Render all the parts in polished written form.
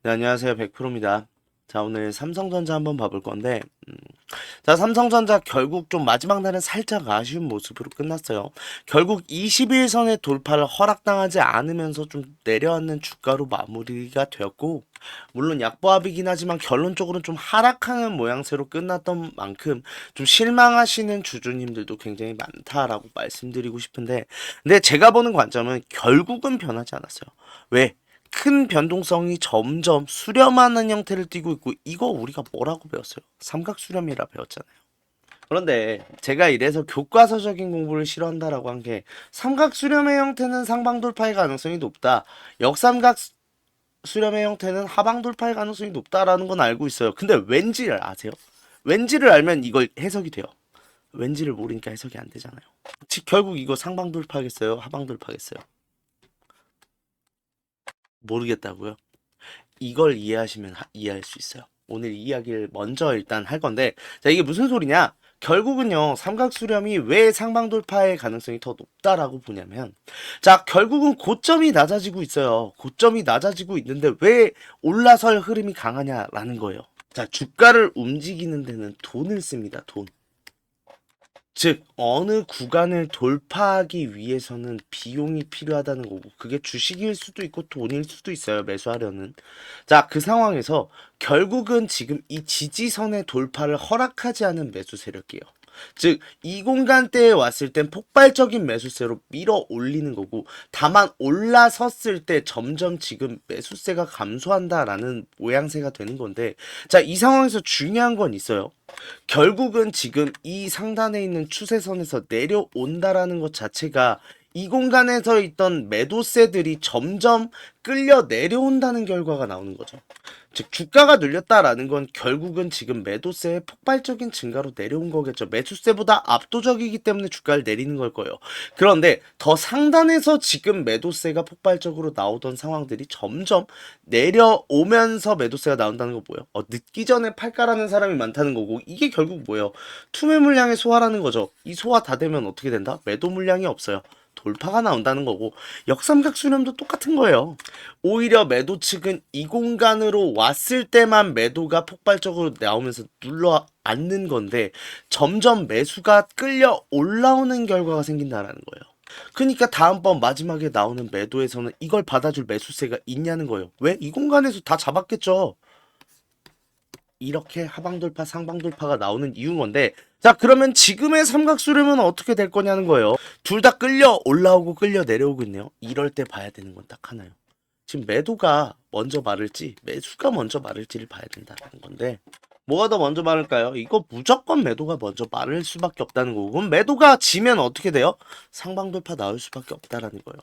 네, 안녕하세요. 100%입니다. 자, 오늘 삼성전자 한번 봐볼 건데, 자, 삼성전자 결국 좀 마지막 날은 살짝 아쉬운 모습으로 끝났어요. 결국 21선의 돌파를 허락당하지 않으면서 좀 내려앉는 주가로 마무리가 되었고, 물론 약보합이긴 하지만 결론적으로는 좀 하락하는 모양새로 끝났던 만큼 좀 실망하시는 주주님들도 굉장히 많다라고 말씀드리고 싶은데, 근데 제가 보는 관점은 결국은 변하지 않았어요. 왜? 큰 변동성이 점점 수렴하는 형태를 띠고 있고 이거 우리가 뭐라고 배웠어요? 삼각수렴이라 배웠잖아요. 그런데 제가 이래서 교과서적인 공부를 싫어한다라고 한 게 삼각수렴의 형태는 상방돌파의 가능성이 높다. 역삼각 수렴의 형태는 하방돌파의 가능성이 높다라는 건 알고 있어요. 근데 왠지를 아세요? 왠지를 알면 이걸 해석이 돼요. 왠지를 모르니까 해석이 안 되잖아요. 즉 결국 이거 상방돌파겠어요? 하방돌파겠어요? 모르겠다고요? 이걸 이해하시면 이해할 수 있어요. 오늘 이 이야기를 먼저 일단 할 건데, 자, 이게 무슨 소리냐? 결국은요, 삼각수렴이 왜 상방돌파의 가능성이 더 높다라고 보냐면, 자, 결국은 고점이 낮아지고 있어요. 고점이 낮아지고 있는데 왜 올라설 흐름이 강하냐라는 거예요. 자, 주가를 움직이는 데는 돈을 씁니다, 돈. 즉 어느 구간을 돌파하기 위해서는 비용이 필요하다는 거고 그게 주식일 수도 있고 돈일 수도 있어요. 매수하려는. 자, 그 상황에서 결국은 지금 이 지지선의 돌파를 허락하지 않은 매수 세력이에요. 즉, 이 공간대에 왔을 땐 폭발적인 매수세로 밀어 올리는 거고, 다만 올라섰을 때 점점 지금 매수세가 감소한다라는 모양새가 되는 건데, 자, 이 상황에서 중요한 건 있어요. 결국은 지금 이 상단에 있는 추세선에서 내려온다라는 것 자체가 이 공간에서 있던 매도세들이 점점 끌려 내려온다는 결과가 나오는 거죠. 즉 주가가 눌렸다라는 건 결국은 지금 매도세의 폭발적인 증가로 내려온 거겠죠. 매수세보다 압도적이기 때문에 주가를 내리는 걸 거예요. 그런데 더 상단에서 지금 매도세가 폭발적으로 나오던 상황들이 점점 내려오면서 매도세가 나온다는 거 뭐예요? 늦기 전에 팔까라는 사람이 많다는 거고 이게 결국 뭐예요? 투매 물량의 소화라는 거죠. 이 소화 다 되면 어떻게 된다? 매도 물량이 없어요. 돌파가 나온다는 거고 역삼각 수렴도 똑같은 거예요. 오히려 매도 측은 이 공간으로 왔을 때만 매도가 폭발적으로 나오면서 눌러 앉는 건데 점점 매수가 끌려 올라오는 결과가 생긴다라는 거예요. 그러니까 다음번 마지막에 나오는 매도에서는 이걸 받아줄 매수세가 있냐는 거예요. 왜? 이 공간에서 다 잡았겠죠. 이렇게 하방돌파, 상방돌파가 나오는 이유인 건데, 자, 그러면 지금의 삼각수렴은 어떻게 될 거냐는 거예요. 둘 다 끌려 올라오고 끌려 내려오고 있네요. 이럴 때 봐야 되는 건 딱 하나요. 지금 매도가 먼저 마를지, 매수가 먼저 마를지를 봐야 된다는 건데, 뭐가 더 먼저 마를까요? 이거 무조건 매도가 먼저 마를 수밖에 없다는 거고, 그럼 매도가 지면 어떻게 돼요? 상방돌파 나올 수밖에 없다라는 거예요.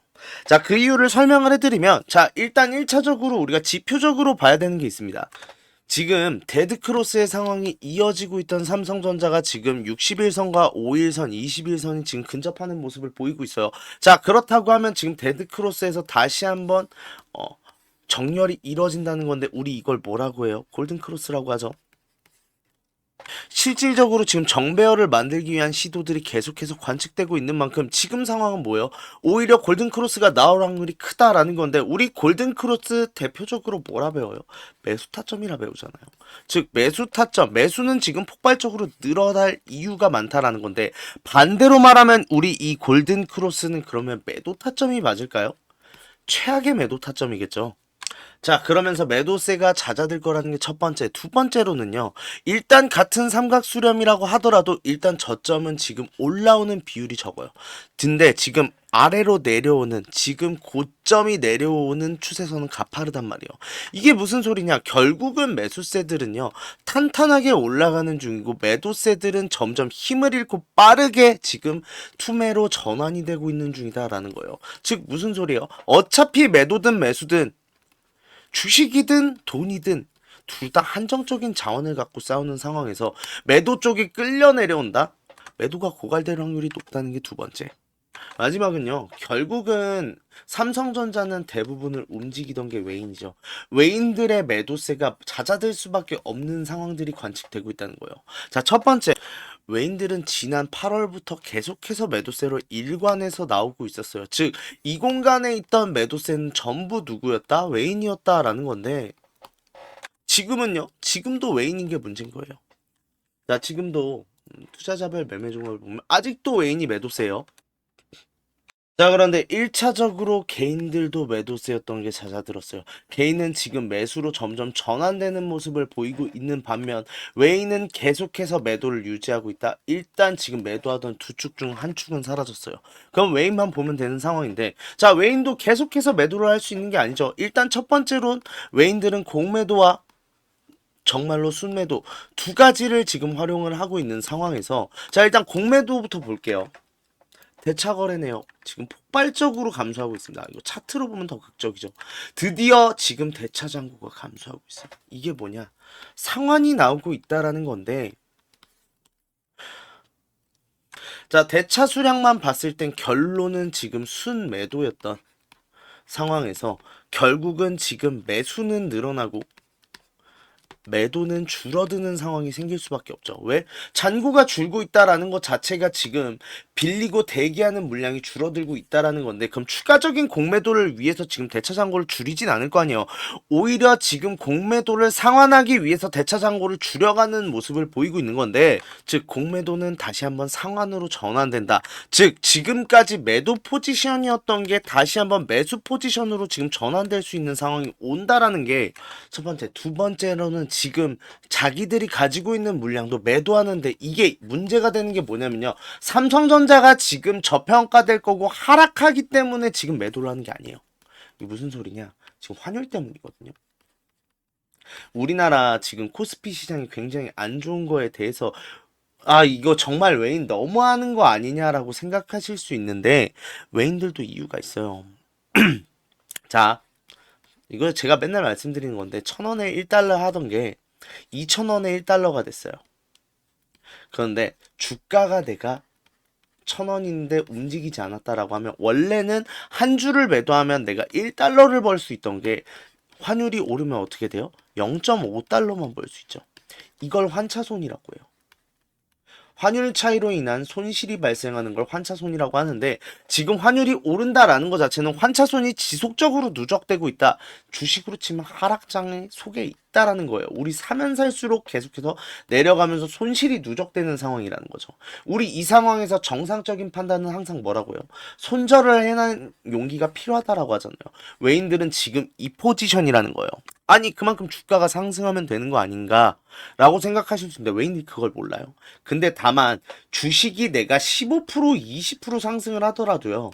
자, 그 이유를 설명을 해드리면, 자, 일단 1차적으로 우리가 지표적으로 봐야 되는 게 있습니다. 지금 데드크로스의 상황이 이어지고 있던 삼성전자가 지금 60일선과 5일선, 20일선이 지금 근접하는 모습을 보이고 있어요. 자, 그렇다고 하면 지금 데드크로스에서 다시 한번 정렬이 이뤄진다는 건데 우리 이걸 뭐라고 해요? 골든크로스라고 하죠. 실질적으로 지금 정배열을 만들기 위한 시도들이 계속해서 관측되고 있는 만큼 지금 상황은 뭐예요? 오히려 골든크로스가 나올 확률이 크다라는 건데 우리 골든크로스 대표적으로 뭐라 배워요? 매수 타점이라 배우잖아요. 즉 매수 타점, 매수는 지금 폭발적으로 늘어날 이유가 많다라는 건데 반대로 말하면 우리 이 골든크로스는 그러면 매도 타점이 맞을까요? 최악의 매도 타점이겠죠. 자, 그러면서 매도세가 잦아들 거라는 게 첫 번째. 두 번째로는요. 일단 같은 삼각수렴이라고 하더라도 일단 저점은 지금 올라오는 비율이 적어요. 근데 지금 아래로 내려오는 지금 고점이 내려오는 추세선은 가파르단 말이에요. 이게 무슨 소리냐? 결국은 매수세들은요. 탄탄하게 올라가는 중이고 매도세들은 점점 힘을 잃고 빠르게 지금 투매로 전환이 되고 있는 중이다라는 거예요. 즉 무슨 소리예요? 어차피 매도든 매수든 주식이든 돈이든 둘 다 한정적인 자원을 갖고 싸우는 상황에서 매도 쪽이 끌려 내려온다? 매도가 고갈될 확률이 높다는 게 두 번째. 마지막은요. 결국은 삼성전자는 대부분을 움직이던 게 외인이죠. 외인들의 매도세가 잦아들 수밖에 없는 상황들이 관측되고 있다는 거예요. 자, 첫 번째. 외인들은 지난 8월부터 계속해서 매도세로 일관해서 나오고 있었어요. 즉, 이 공간에 있던 매도세는 전부 누구였다? 외인이었다라는 건데 지금은요, 지금도 웨인인 게 문제인 거예요. 자, 지금도 투자자별 매매 종목을 보면 아직도 웨인이 매도세요. 자, 그런데 1차적으로 개인들도 매도세였던 게 잦아들었어요. 개인은 지금 매수로 점점 전환되는 모습을 보이고 있는 반면 외인은 계속해서 매도를 유지하고 있다. 일단 지금 매도하던 두 축 중 한 축은 사라졌어요. 그럼 외인만 보면 되는 상황인데, 자, 외인도 계속해서 매도를 할 수 있는 게 아니죠. 일단 첫 번째로 외인들은 공매도와 정말로 순매도 두 가지를 지금 활용을 하고 있는 상황에서, 자, 일단 공매도부터 볼게요. 대차 거래 내역 지금 폭발적으로 감소하고 있습니다. 이거 차트로 보면 더 극적이죠. 드디어 지금 대차 잔고가 감소하고 있어요. 이게 뭐냐? 상환이 나오고 있다라는 건데, 자, 대차 수량만 봤을 땐 결론은 지금 순매도였던 상황에서 결국은 지금 매수는 늘어나고 매도는 줄어드는 상황이 생길 수밖에 없죠. 왜? 잔고가 줄고 있다라는 것 자체가 지금 빌리고 대기하는 물량이 줄어들고 있다라는 건데, 그럼 추가적인 공매도를 위해서 지금 대차 잔고를 줄이진 않을 거 아니에요. 오히려 지금 공매도를 상환하기 위해서 대차 잔고를 줄여가는 모습을 보이고 있는 건데, 즉 공매도는 다시 한번 상환으로 전환된다. 즉 지금까지 매도 포지션이었던 게 다시 한번 매수 포지션으로 지금 전환될 수 있는 상황이 온다라는 게 첫 번째. 두 번째로는 지금 자기들이 가지고 있는 물량도 매도하는데, 이게 문제가 되는 게 뭐냐면요, 삼성전자가 지금 저평가될 거고 하락하기 때문에 지금 매도를 하는 게 아니에요. 이게 무슨 소리냐, 지금 환율 때문이거든요. 우리나라 지금 코스피 시장이 굉장히 안 좋은 거에 대해서 이거 정말 외인 너무하는 거 아니냐라고 생각하실 수 있는데, 외인들도 이유가 있어요. 자, 이거 제가 맨날 말씀드리는 건데, 1,000원에 1달러 하던 게 2,000원에 1달러가 됐어요. 그런데 주가가 내가 1,000원인데 움직이지 않았다라고 하면, 원래는 한 주를 매도하면 내가 1달러를 벌 수 있던 게 환율이 오르면 어떻게 돼요? 0.5달러만 벌 수 있죠. 이걸 환차손이라고 해요. 환율 차이로 인한 손실이 발생하는 걸 환차손이라고 하는데, 지금 환율이 오른다라는 것 자체는 환차손이 지속적으로 누적되고 있다. 주식으로 치면 하락장의 속에 있다라는 거예요. 우리 사면 살수록 계속해서 내려가면서 손실이 누적되는 상황이라는 거죠. 우리 이 상황에서 정상적인 판단은 항상 뭐라고요? 손절을 해낸 용기가 필요하다라고 하잖아요. 외인들은 지금 이 포지션이라는 거예요. 아니, 그만큼 주가가 상승하면 되는 거 아닌가 라고 생각하실 수 있는데, 외인들이 그걸 몰라요. 근데 다만 주식이 내가 15% 20% 상승을 하더라도요,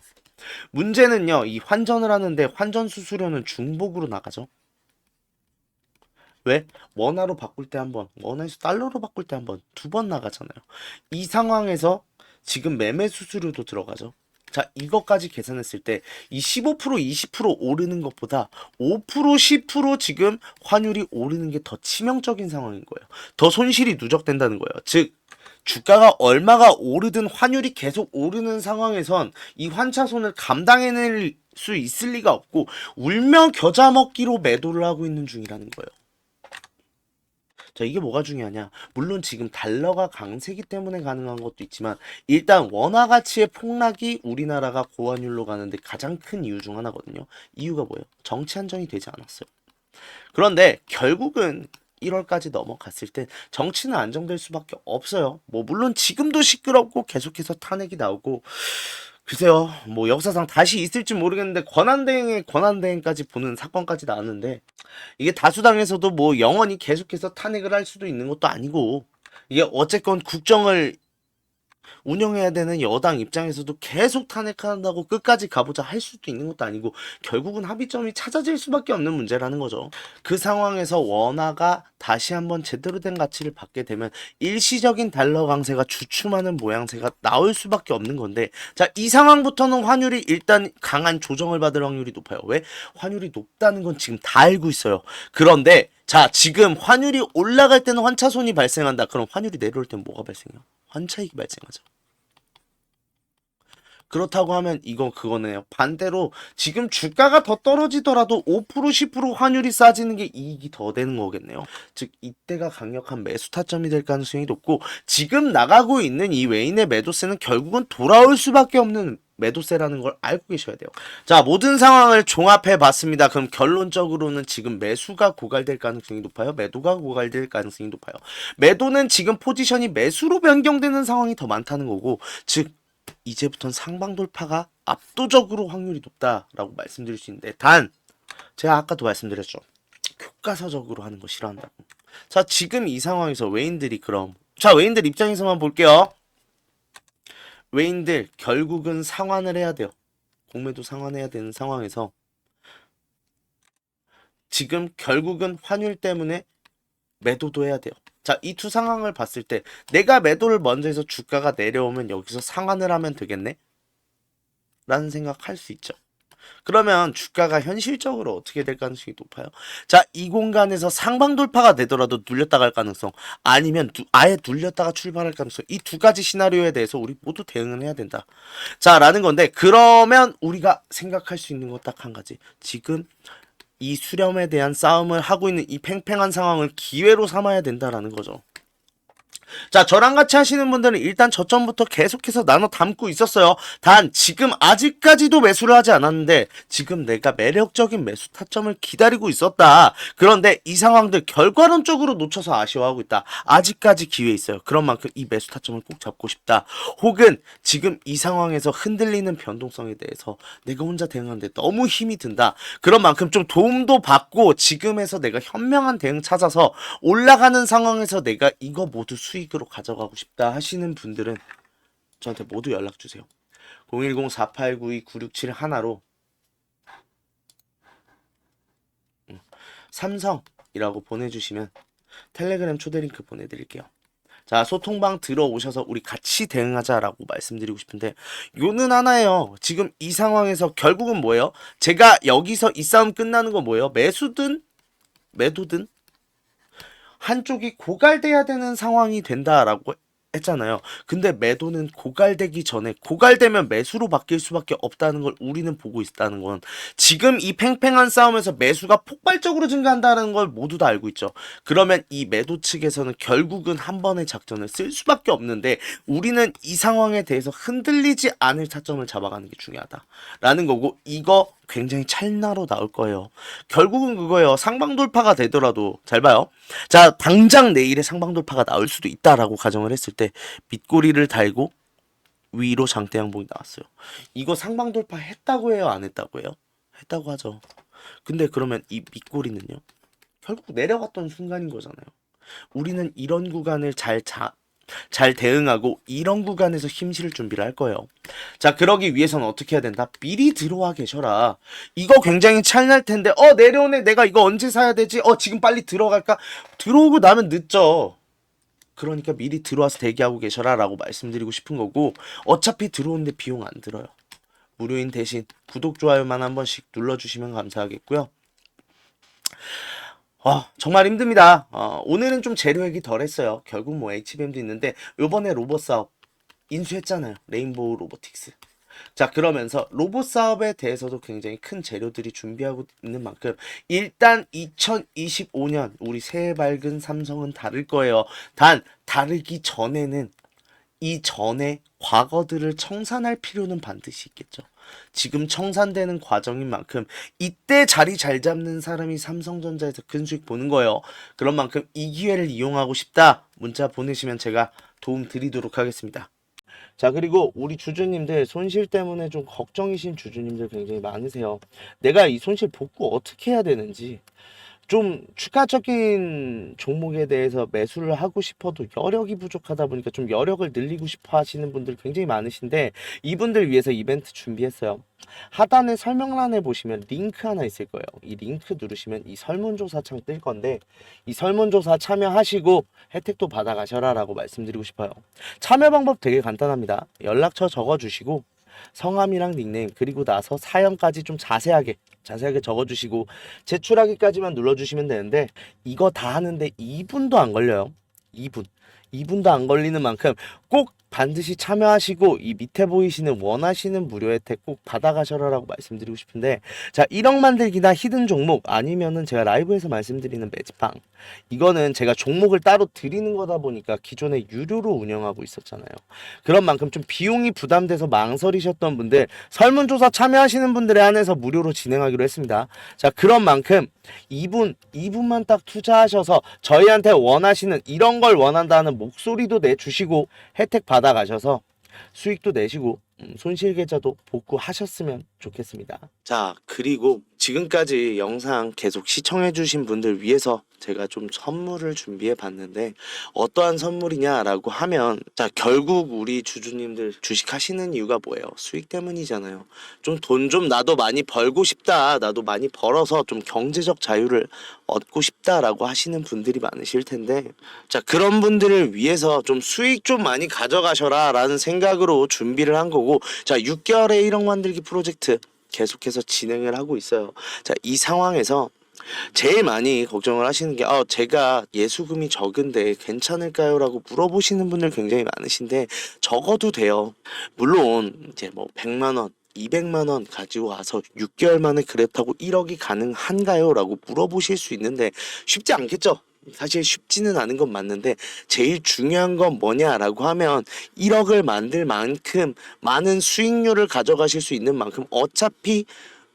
문제는요, 이 환전을 하는데 환전 수수료는 중복으로 나가죠. 왜? 원화로 바꿀 때 한 번, 원화에서 달러로 바꿀 때 한 번, 두 번 나가잖아요. 이 상황에서 지금 매매 수수료도 들어가죠. 자, 이것까지 계산했을 때 이 15% 20% 오르는 것보다 5% 10% 지금 환율이 오르는 게 더 치명적인 상황인 거예요. 더 손실이 누적된다는 거예요. 즉 주가가 얼마가 오르든 환율이 계속 오르는 상황에선 이 환차손을 감당해낼 수 있을 리가 없고, 울며 겨자 먹기로 매도를 하고 있는 중이라는 거예요. 자, 이게 뭐가 중요하냐? 물론 지금 달러가 강세기 때문에 가능한 것도 있지만, 일단 원화 가치의 폭락이 우리나라가 고환율로 가는데 가장 큰 이유 중 하나거든요. 이유가 뭐예요? 정치 안정이 되지 않았어요. 그런데 결국은 1월까지 넘어갔을 때 정치는 안정될 수밖에 없어요. 뭐 물론 지금도 시끄럽고 계속해서 탄핵이 나오고, 글쎄요, 뭐 역사상 다시 있을지 모르겠는데, 권한대행의 권한대행까지 보는 사건까지 나왔는데, 이게 다수당에서도 뭐 영원히 계속해서 탄핵을 할 수도 있는 것도 아니고, 이게 어쨌건 국정을 운영해야 되는 여당 입장에서도 계속 탄핵한다고 끝까지 가보자 할 수도 있는 것도 아니고, 결국은 합의점이 찾아질 수밖에 없는 문제라는 거죠. 그 상황에서 원화가 다시 한번 제대로 된 가치를 받게 되면 일시적인 달러 강세가 주춤하는 모양새가 나올 수밖에 없는 건데, 자, 이 상황부터는 환율이 일단 강한 조정을 받을 확률이 높아요. 왜? 환율이 높다는 건 지금 다 알고 있어요. 그런데 자, 지금 환율이 올라갈 때는 환차손이 발생한다. 그럼 환율이 내려올 때는 뭐가 발생해요? 환차익이 발생하죠. 그렇다고 하면 이거 그거네요. 반대로 지금 주가가 더 떨어지더라도 5% 10% 환율이 싸지는 게 이익이 더 되는 거겠네요. 즉 이때가 강력한 매수 타점이 될 가능성이 높고, 지금 나가고 있는 이 외인의 매도세는 결국은 돌아올 수밖에 없는 매도세라는 걸 알고 계셔야 돼요. 자, 모든 상황을 종합해 봤습니다. 그럼 결론적으로는 지금 매수가 고갈될 가능성이 높아요? 매도가 고갈될 가능성이 높아요? 매도는 지금 포지션이 매수로 변경되는 상황이 더 많다는 거고, 즉 이제부터는 상방 돌파가 압도적으로 확률이 높다라고 말씀드릴 수 있는데, 단 제가 아까도 말씀드렸죠. 교과서적으로 하는 거 싫어한다고. 자, 지금 이 상황에서 외인들이 그럼, 자, 외인들 입장에서만 볼게요. 외인들 결국은 상환을 해야 돼요. 공매도 상환해야 되는 상황에서 지금 결국은 환율 때문에 매도도 해야 돼요. 자, 이 두 상황을 봤을 때 내가 매도를 먼저 해서 주가가 내려오면 여기서 상환을 하면 되겠네? 라는 생각할 수 있죠. 그러면 주가가 현실적으로 어떻게 될 가능성이 높아요? 자, 이 공간에서 상방 돌파가 되더라도 눌렸다 갈 가능성, 아니면 아예 눌렸다가 출발할 가능성, 이 두 가지 시나리오에 대해서 우리 모두 대응을 해야 된다. 자, 라는 건데, 그러면 우리가 생각할 수 있는 거 딱 한 가지. 지금 이 수렴에 대한 싸움을 하고 있는 이 팽팽한 상황을 기회로 삼아야 된다라는 거죠. 자, 저랑 같이 하시는 분들은 일단 저점부터 계속해서 나눠 담고 있었어요. 단 지금 아직까지도 매수를 하지 않았는데 지금 내가 매력적인 매수 타점을 기다리고 있었다. 그런데 이 상황들 결과론적으로 놓쳐서 아쉬워하고 있다. 아직까지 기회 있어요. 그런 만큼 이 매수 타점을 꼭 잡고 싶다. 혹은 지금 이 상황에서 흔들리는 변동성에 대해서 내가 혼자 대응하는데 너무 힘이 든다. 그런 만큼 좀 도움도 받고 지금에서 내가 현명한 대응 찾아서 올라가는 상황에서 내가 이거 모두 수익으로 가져가고 싶다 하시는 분들은 저한테 모두 연락 주세요. 010-4892-967 하나로 삼성이라고 보내주시면 텔레그램 초대 링크 보내드릴게요. 자, 소통방 들어오셔서 우리 같이 대응하자라고 말씀드리고 싶은데, 요는 하나예요. 지금 이 상황에서 결국은 뭐예요? 제가 여기서 이 싸움 끝나는 건 뭐예요? 매수든 매도든 한쪽이 고갈돼야 되는 상황이 된다라고 했잖아요. 근데 매도는 고갈되기 전에, 고갈되면 매수로 바뀔 수밖에 없다는 걸 우리는 보고 있다는 건, 지금 이 팽팽한 싸움에서 매수가 폭발적으로 증가한다는 걸 모두 다 알고 있죠. 그러면 이 매도 측에서는 결국은 한 번의 작전을 쓸 수밖에 없는데, 우리는 이 상황에 대해서 흔들리지 않을 타점을 잡아가는 게 중요하다라는 거고, 이거 굉장히 찰나로 나올 거예요. 결국은 그거예요. 상방 돌파가 되더라도, 잘 봐요. 자, 당장 내일에 상방 돌파가 나올 수도 있다라고 가정을 했을 때 밑꼬리를 달고 위로 장대 양봉이 나왔어요. 이거 상방 돌파 했다고 해요? 안 했다고 해요? 했다고 하죠. 근데 그러면 이 밑꼬리는요? 결국 내려갔던 순간인 거잖아요. 우리는 이런 구간을 잘 대응하고 이런 구간에서 힘 실을 준비를 할 거예요. 자, 그러기 위해서는 어떻게 해야 된다? 미리 들어와 계셔라. 이거 굉장히 찰날 텐데, 내려오네. 내가 이거 언제 사야 되지? 지금 빨리 들어갈까? 들어오고 나면 늦죠. 그러니까 미리 들어와서 대기하고 계셔라 라고 말씀드리고 싶은 거고, 어차피 들어오는데 비용 안 들어요. 무료인 대신 구독, 좋아요만 한 번씩 눌러주시면 감사하겠고요. 정말 힘듭니다. 오늘은 좀 재료액이 덜했어요. 결국 뭐 HBM도 있는데 요번에 로봇 사업 인수했잖아요. 레인보우 로보틱스. 자, 그러면서 로봇 사업에 대해서도 굉장히 큰 재료들이 준비하고 있는 만큼 일단 2025년 우리 새해 밝은 삼성은 다를 거예요. 단 다르기 전에는 이전에 과거들을 청산할 필요는 반드시 있겠죠. 지금 청산되는 과정인 만큼 이때 자리 잘 잡는 사람이 삼성전자에서 큰 수익 보는 거예요. 그런 만큼 이 기회를 이용하고 싶다. 문자 보내시면 제가 도움 드리도록 하겠습니다. 자, 그리고 우리 주주님들 손실 때문에 좀 걱정이신 주주님들 굉장히 많으세요. 내가 이 손실 복구 어떻게 해야 되는지, 좀 추가적인 종목에 대해서 매수를 하고 싶어도 여력이 부족하다 보니까 좀 여력을 늘리고 싶어 하시는 분들 굉장히 많으신데, 이분들 위해서 이벤트 준비했어요. 하단에 설명란에 보시면 링크 하나 있을 거예요. 이 링크 누르시면 이 설문조사 창 뜰 건데, 이 설문조사 참여하시고 혜택도 받아가셔라 라고 말씀드리고 싶어요. 참여 방법 되게 간단합니다. 연락처 적어주시고 성함이랑 닉네임, 그리고 나서 사연까지 좀 자세하게 적어주시고 제출하기까지만 눌러주시면 되는데, 이거 다 하는데 2분도 안 걸려요. 2분도 안 걸리는 만큼 꼭 반드시 참여하시고 이 밑에 보이시는 원하시는 무료 혜택 꼭 받아가셔라라고 말씀드리고 싶은데, 자, 1억 만들기나 히든 종목 아니면은 제가 라이브에서 말씀드리는 매직방, 이거는 제가 종목을 따로 드리는 거다 보니까 기존에 유료로 운영하고 있었잖아요. 그런 만큼 좀 비용이 부담돼서 망설이셨던 분들, 설문조사 참여하시는 분들에 한해서 무료로 진행하기로 했습니다. 자, 그런 만큼 2분만 딱 투자하셔서 저희한테 원하시는 이런 걸 원한다는 목소리도 내주시고 혜택 받아가셔서 수익도 내시고 손실 계좌도 복구하셨으면 좋겠습니다. 자, 그리고 지금까지 영상 계속 시청해주신 분들 위해서 제가 좀 선물을 준비해 봤는데, 어떠한 선물이냐라고 하면, 자, 결국 우리 주주님들 주식 하시는 이유가 뭐예요? 수익 때문이잖아요. 좀 돈 좀 나도 많이 벌고 싶다, 나도 많이 벌어서 좀 경제적 자유를 얻고 싶다라고 하시는 분들이 많으실 텐데, 자, 그런 분들을 위해서 좀 수익 좀 많이 가져가셔라 라는 생각으로 준비를 한 거고, 자, 6개월의 1억 만들기 프로젝트 계속해서 진행을 하고 있어요. 자, 이 상황에서 제일 많이 걱정을 하시는 게, 제가 예수금이 적은데 괜찮을까요? 라고 물어보시는 분들 굉장히 많으신데, 적어도 돼요. 물론 이제 뭐 100만원 200만원 가지고 와서 6개월 만에 그랬다고 1억이 가능한가요? 라고 물어보실 수 있는데, 쉽지 않겠죠? 사실 쉽지는 않은 건 맞는데, 제일 중요한 건 뭐냐라고 하면 1억을 만들 만큼 많은 수익률을 가져가실 수 있는 만큼, 어차피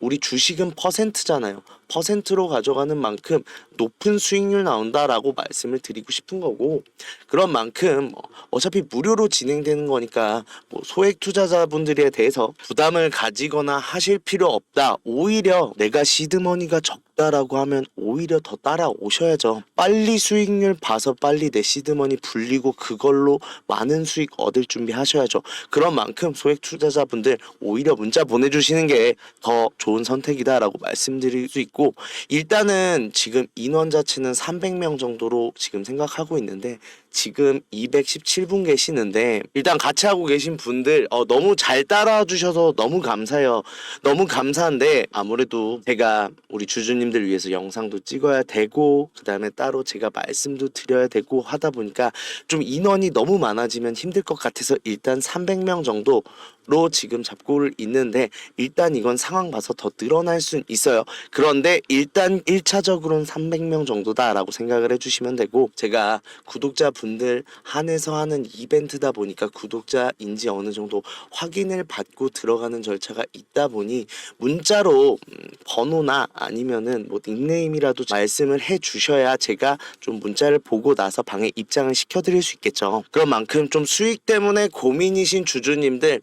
우리 주식은 퍼센트잖아요. 퍼센트로 가져가는 만큼 높은 수익률 나온다라고 말씀을 드리고 싶은 거고, 그런 만큼 어차피 무료로 진행되는 거니까 뭐 소액 투자자분들에 대해서 부담을 가지거나 하실 필요 없다. 오히려 내가 시드머니가 적다라고 하면 오히려 더 따라오셔야죠. 빨리 수익률 봐서 빨리 내 시드머니 불리고 그걸로 많은 수익 얻을 준비 하셔야죠. 그런 만큼 소액 투자자분들 오히려 문자 보내주시는 게 더 좋은 선택이다라고 말씀드릴 수 있고, 일단은 지금 인원 자체는 300명 정도로 지금 생각하고 있는데, 지금 217분 계시는데, 일단 같이 하고 계신 분들 너무 잘 따라와 주셔서 너무 감사해요. 너무 감사한데, 아무래도 제가 우리 주주님들 위해서 영상도 찍어야 되고, 그 다음에 따로 제가 말씀도 드려야 되고 하다 보니까 좀 인원이 너무 많아지면 힘들 것 같아서 일단 300명 정도로 지금 잡고 있는데, 일단 이건 상황 봐서 더 늘어날 수는 있어요. 그런데 일단 1차적으로는 300명 정도다라고 생각을 해주시면 되고, 제가 구독자분들 한해서 하는 이벤트다 보니까 구독자인지 어느 정도 확인을 받고 들어가는 절차가 있다 보니 문자로 번호나 아니면은 뭐 닉네임이라도 말씀을 해 주셔야 제가 좀 문자를 보고 나서 방에 입장을 시켜드릴 수 있겠죠. 그런 만큼 좀 수익 때문에 고민이신 주주님들,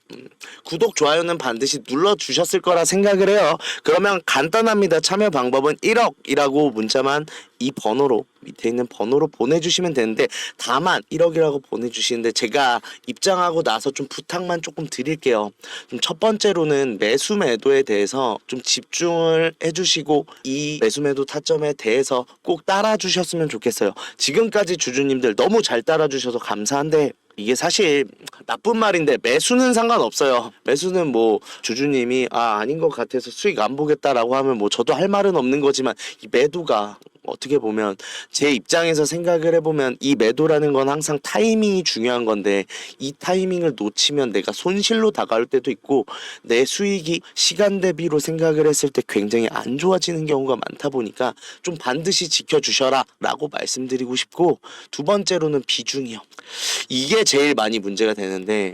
구독 좋아요는 반드시 눌러 주셨을 거라 생각을 해요. 그러면 간단합니다. 참여 방법은 1억이라고 문자만 이 번호로, 밑에 있는 번호로 보내주시면 되는데, 다만 1억이라고 보내주시는데 제가 입장하고 나서 좀 부탁만 조금 드릴게요. 좀 첫 번째로는 매수 매도에 대해서 좀 집중을 해주시고, 이 매수 매도 타점에 대해서 꼭 따라주셨으면 좋겠어요. 지금까지 주주님들 너무 잘 따라주셔서 감사한데, 이게 사실 나쁜 말인데 매수는 상관없어요. 매수는 뭐 주주님이 아닌 것 같아서 수익 안 보겠다라고 하면 뭐 저도 할 말은 없는 거지만, 이 매도가 어떻게 보면 제 입장에서 생각을 해보면 이 매도라는 건 항상 타이밍이 중요한 건데, 이 타이밍을 놓치면 내가 손실로 다가올 때도 있고, 내 수익이 시간 대비로 생각을 했을 때 굉장히 안 좋아지는 경우가 많다 보니까 좀 반드시 지켜주셔라 라고 말씀드리고 싶고, 두 번째로는 비중이요. 이게 제일 많이 문제가 되는데,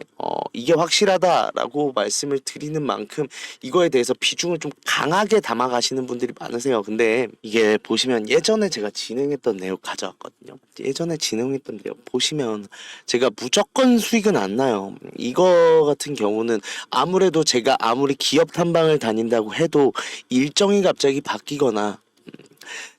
이게 확실하다라고 말씀을 드리는 만큼 이거에 대해서 비중을 좀 강하게 담아가시는 분들이 많으세요. 근데 이게 보시면 예전에 제가 진행했던 내용 가져왔거든요. 예전에 진행했던 내용 보시면 제가 무조건 수익은 안 나요. 이거 같은 경우는 아무래도 제가 아무리 기업 탐방을 다닌다고 해도 일정이 갑자기 바뀌거나,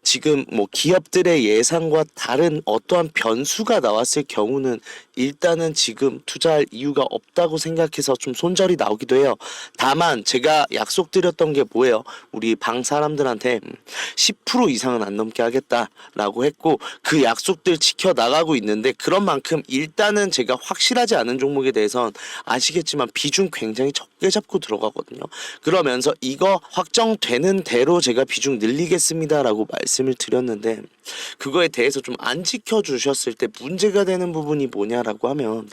지금 뭐 기업들의 예상과 다른 어떠한 변수가 나왔을 경우는 일단은 지금 투자할 이유가 없다고 생각해서 좀 손절이 나오기도 해요. 다만 제가 약속드렸던 게 뭐예요? 우리 방 사람들한테 10% 이상은 안 넘게 하겠다라고 했고, 그 약속들 지켜 나가고 있는데, 그런 만큼 일단은 제가 확실하지 않은 종목에 대해선 아시겠지만 비중 굉장히 적게 잡고 들어가거든요. 그러면서 이거 확정되는 대로 제가 비중 늘리겠습니다라고 말씀 말씀을 드렸는데 그거에 대해서 좀 안 지켜주셨을 때 문제가 되는 부분이 뭐냐라고 하면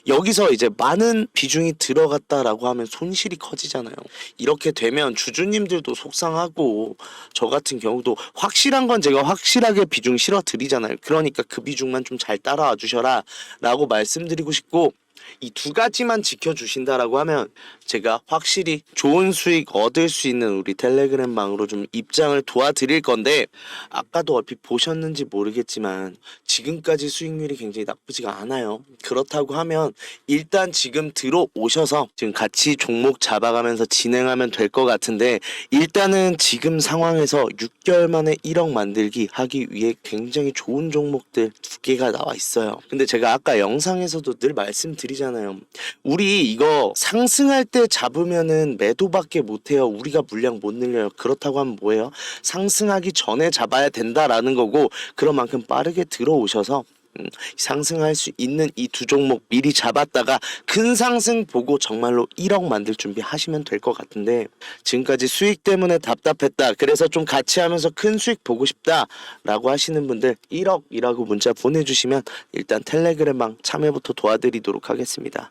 여기서 이제 많은 비중이 들어갔다라고 하면 손실이 커지잖아요. 이렇게 되면 주주님들도 속상하고 저 같은 경우도 확실한 건 제가 확실하게 비중 실어 드리잖아요. 그러니까 그 비중만 좀 잘 따라와 주셔라 라고 말씀드리고 싶고, 이 두 가지만 지켜주신다라고 하면 제가 확실히 좋은 수익 얻을 수 있는 우리 텔레그램 방으로 좀 입장을 도와드릴 건데, 아까도 얼핏 보셨는지 모르겠지만 지금까지 수익률이 굉장히 나쁘지가 않아요. 그렇다고 하면 일단 지금 들어오셔서 지금 같이 종목 잡아가면서 진행하면 될 것 같은데, 일단은 지금 상황에서 6개월 만에 1억 만들기 하기 위해 굉장히 좋은 종목들 두 개가 나와 있어요. 근데 제가 아까 영상에서도 늘 말씀드리잖아요. 우리 이거 상승할 때 잡으면은 매도밖에 못해요. 우리가 물량 못 늘려요. 그렇다고 하면 뭐예요? 상승하기 전에 잡아야 된다라는 거고, 그런 만큼 빠르게 들어오셔서 상승할 수 있는 이 두 종목 미리 잡았다가 큰 상승 보고 정말로 1억 만들 준비 하시면 될 것 같은데, 지금까지 수익 때문에 답답했다, 그래서 좀 같이 하면서 큰 수익 보고 싶다 라고 하시는 분들 1억이라고 문자 보내주시면 일단 텔레그램방 참여부터 도와드리도록 하겠습니다.